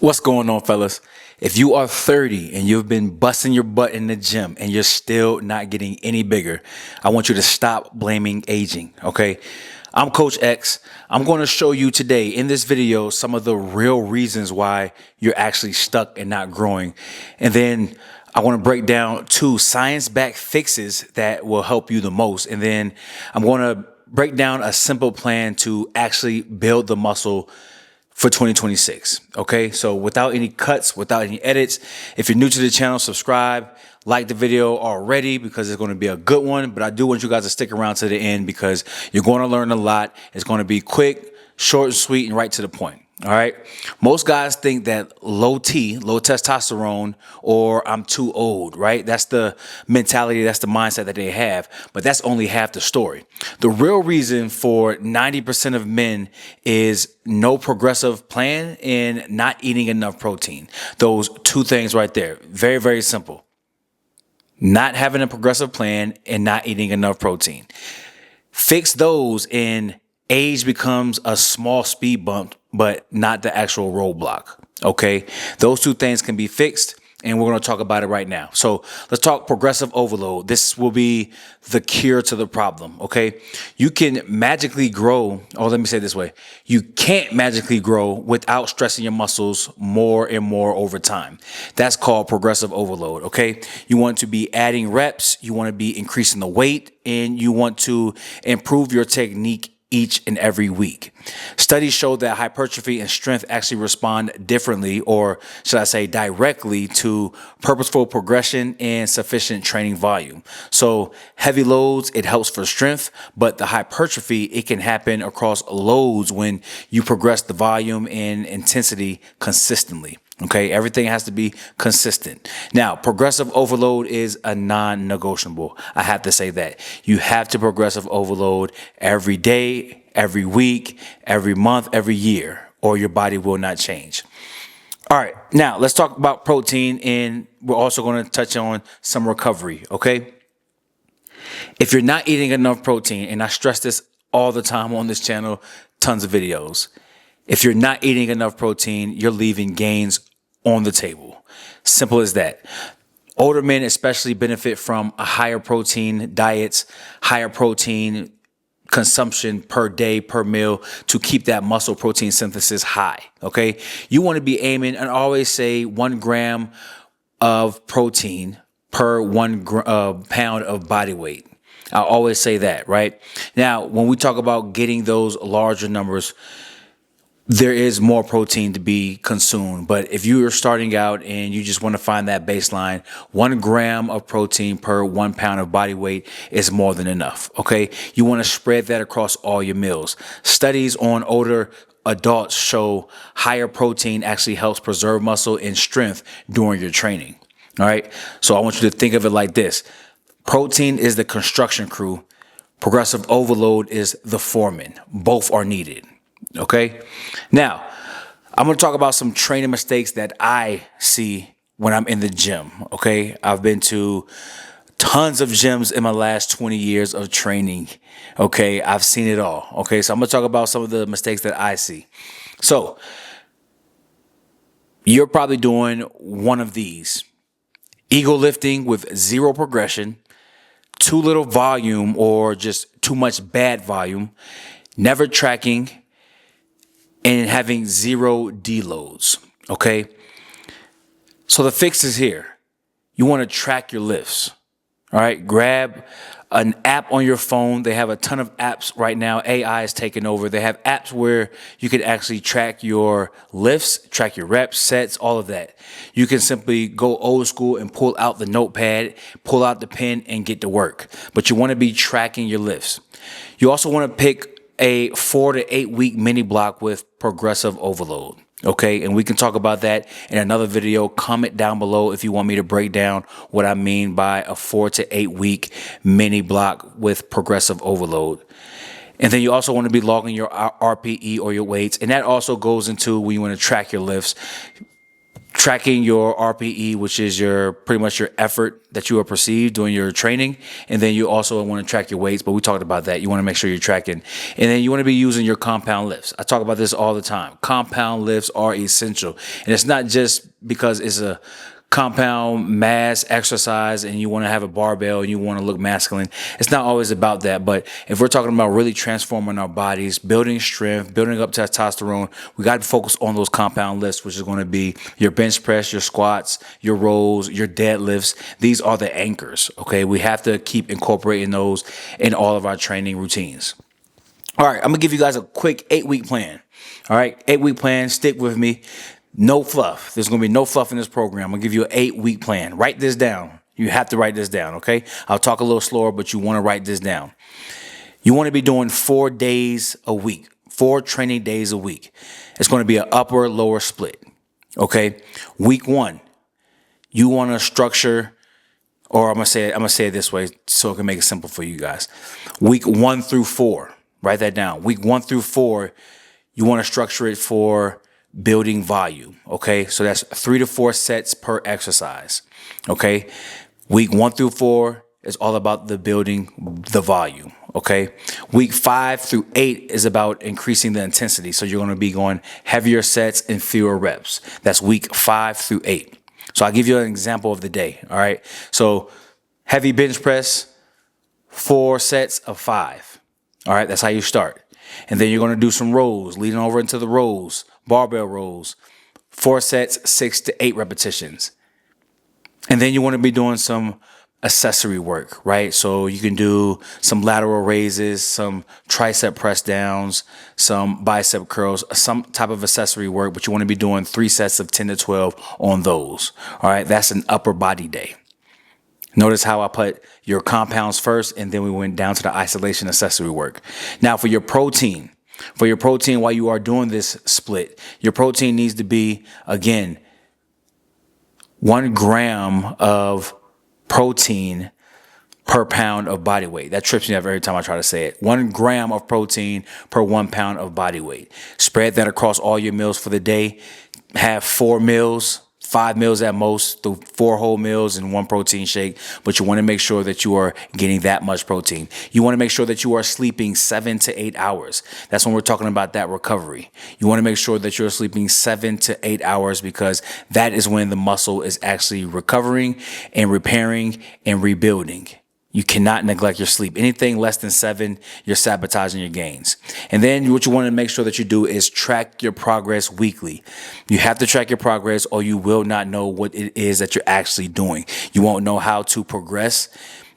What's going on, fellas? If you are 30 and you've been busting your butt in the gym and you're still not getting any bigger, I want you to stop blaming aging, okay? I'm Coach X. I'm going to show you today in this video some of the real reasons why you're actually stuck and not growing. And then I want to break down 2 science-backed fixes that will help you the most. And then I'm going to break down a simple plan to actually build the muscle for 2026. Okay, so without any cuts, without any edits, if you're new to the channel, subscribe, like the video already because it's going to be a good one. But I do want you guys to stick around to the end because you're going to learn a lot. It's going to be quick, short and sweet, and right to the point. All right. Most guys think that low testosterone, or I'm too old, right? That's the mentality, that's the mindset that they have. But that's only half the story. The real reason for 90% of men is no progressive plan and not eating enough protein. Those 2 things right there. Very, very simple. Not having a progressive plan and not eating enough protein. Fix those and age becomes a small speed bump, but not the actual roadblock. Okay. Those 2 things can be fixed, and we're going to talk about it right now. So let's talk progressive overload. This will be the cure to the problem. Okay. You can magically grow, or let me say it this way. You can't magically grow without stressing your muscles more and more over time. That's called progressive overload. Okay. You want to be adding reps. You want to be increasing the weight, and you want to improve your technique each and every week. Studies show that hypertrophy and strength actually respond differently, or should I say directly, to purposeful progression and sufficient training volume. So heavy loads, it helps for strength, but the hypertrophy, it can happen across loads when you progress the volume and intensity consistently. Okay, everything has to be consistent. Now, progressive overload is a non-negotiable. I have to say that. You have to progressive overload every day, every week, every month, every year, or your body will not change. All right, now let's talk about protein, and we're also going to touch on some recovery, okay? If you're not eating enough protein, and I stress this all the time on this channel, tons of videos. If you're not eating enough protein, you're leaving gains on the table. Simple as that. Older men especially benefit from a higher protein diets, higher protein consumption per day, per meal, to keep that muscle protein synthesis high. Okay. You want to be aiming, and I always say 1 gram of protein per 1 pound of body weight. I always say that, right? Now, when we talk about getting those larger numbers, there is more protein to be consumed. But if you are starting out and you just want to find that baseline, 1 gram of protein per 1 pound of body weight is more than enough. Okay. You want to spread that across all your meals. Studies on older adults show higher protein actually helps preserve muscle and strength during your training. All right. So I want you to think of it like this. Protein is the construction crew. Progressive overload is the foreman. Both are needed. Okay. Now, I'm going to talk about some training mistakes that I see when I'm in the gym. Okay. I've been to tons of gyms in my last 20 years of training. Okay. I've seen it all. Okay. So I'm going to talk about some of the mistakes that I see. So you're probably doing one of these: ego lifting with 0 progression, too little volume, or just too much bad volume, never tracking, and having 0 deloads. Okay. So the fix is here. You want to track your lifts. All right. Grab an app on your phone. They have a ton of apps right now. AI is taking over. They have apps where you can actually track your lifts, track your reps, sets, all of that. You can simply go old school and pull out the notepad, pull out the pen, and get to work. But you want to be tracking your lifts. You also want to pick a 4 to 8 week mini block with progressive overload. Okay. And we can talk about that in another video. Comment down below if you want me to break down what I mean by a 4 to 8 week mini block with progressive overload. And then you also want to be logging your RPE or your weights. And that also goes into when you want to track your lifts. tracking your RPE, which is your pretty much your effort that you are perceived during your training. And then you also want to track your weights, but we talked about that. You want to make sure you're tracking. And then you want to be using your compound lifts. I talk about this all the time. Compound lifts are essential. And it's not just because it's a compound mass exercise and you want to have a barbell and you want to look masculine. It's not always about that. But if we're talking about really transforming our bodies, building strength, building up testosterone, we got to focus on those compound lifts, which is going to be your bench press, your squats, your rows, your deadlifts. These are the anchors. Okay. We have to keep incorporating those in all of our training routines. All right. I'm going to give you guys a quick 8-week plan. All right. 8-week plan. Stick with me. No fluff. There's going to be no fluff in this program. I'm going to give you an 8-week plan. Write this down. You have to write this down, okay? I'll talk a little slower, but you want to write this down. You want to be doing 4 days a week, 4 training days a week. It's going to be an upper, lower split, okay? Week 1, you want to structure, or I'm going to say it this way so it can make it simple for you guys. Week 1 through 4, write that down. Week 1 through 4, you want to structure it for building volume. Okay. So that's 3 to 4 sets per exercise. Okay. Week 1 through 4 is all about the building the volume. Okay. Week 5 through 8 is about increasing the intensity. So you're going to be going heavier sets and fewer reps. That's week 5 through 8. So I'll give you an example of the day. All right. So heavy bench press, 4 sets of 5. All right. That's how you start. And then you're going to do some rows, leading over into the rows, barbell rows, 4 sets, 6 to 8 repetitions. And then you want to be doing some accessory work, right? So you can do some lateral raises, some tricep press downs, some bicep curls, some type of accessory work, but you want to be doing 3 sets of 10 to 12 on those. All right. That's an upper body day. Notice how I put your compounds first, and then we went down to the isolation accessory work. Now for your protein while you are doing this split, your protein needs to be, again, 1 gram of protein per pound of body weight. That trips me up every time I try to say it. 1 gram of protein per 1 pound of body weight. Spread that across all your meals for the day. Have 4 meals. 5 meals at most, through 4 whole meals and 1 protein shake. But you want to make sure that you are getting that much protein. You want to make sure that you are sleeping 7 to 8 hours. That's when we're talking about that recovery. You want to make sure that you're sleeping 7 to 8 hours because that is when the muscle is actually recovering and repairing and rebuilding. You cannot neglect your sleep. Anything less than 7, you're sabotaging your gains. And then what you want to make sure that you do is track your progress weekly. You have to track your progress or you will not know what it is that you're actually doing. You won't know how to progress.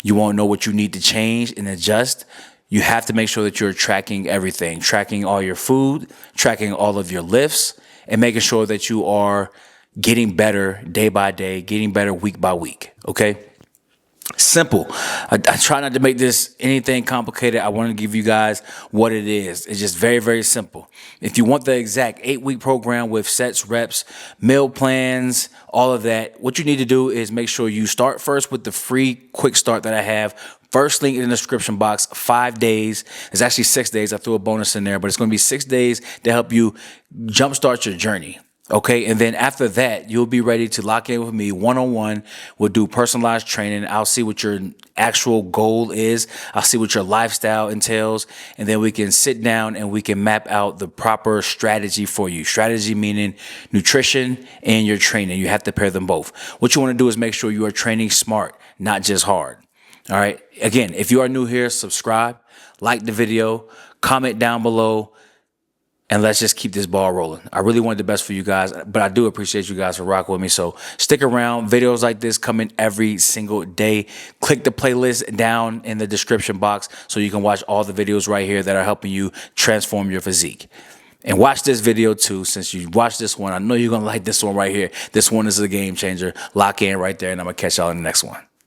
You won't know what you need to change and adjust. You have to make sure that you're tracking everything, tracking all your food, tracking all of your lifts, and making sure that you are getting better day by day, getting better week by week. Okay? Simple. I try not to make this anything complicated. I want to give you guys what it is. It's just very, very simple. If you want the exact 8-week program with sets, reps, meal plans, all of that, what you need to do is make sure you start first with the free QuickStart that I have. First link in the description box, 5 days. It's actually 6 days. I threw a bonus in there, but it's going to be 6 days to help you jumpstart your journey. Okay. And then after that, you'll be ready to lock in with me one-on-one. We'll do personalized training. I'll see what your actual goal is. I'll see what your lifestyle entails. And then we can sit down and we can map out the proper strategy for you. Strategy meaning nutrition and your training. You have to pair them both. What you want to do is make sure you are training smart, not just hard. All right. Again, if you are new here, subscribe, like the video, comment down below. And let's just keep this ball rolling. I really want the best for you guys, but I do appreciate you guys for rocking with me. So stick around. Videos like this come in every single day. Click the playlist down in the description box so you can watch all the videos right here that are helping you transform your physique. And watch this video too. Since you watched this one, I know you're going to like this one right here. This one is a game changer. Lock in right there, and I'm going to catch y'all in the next one.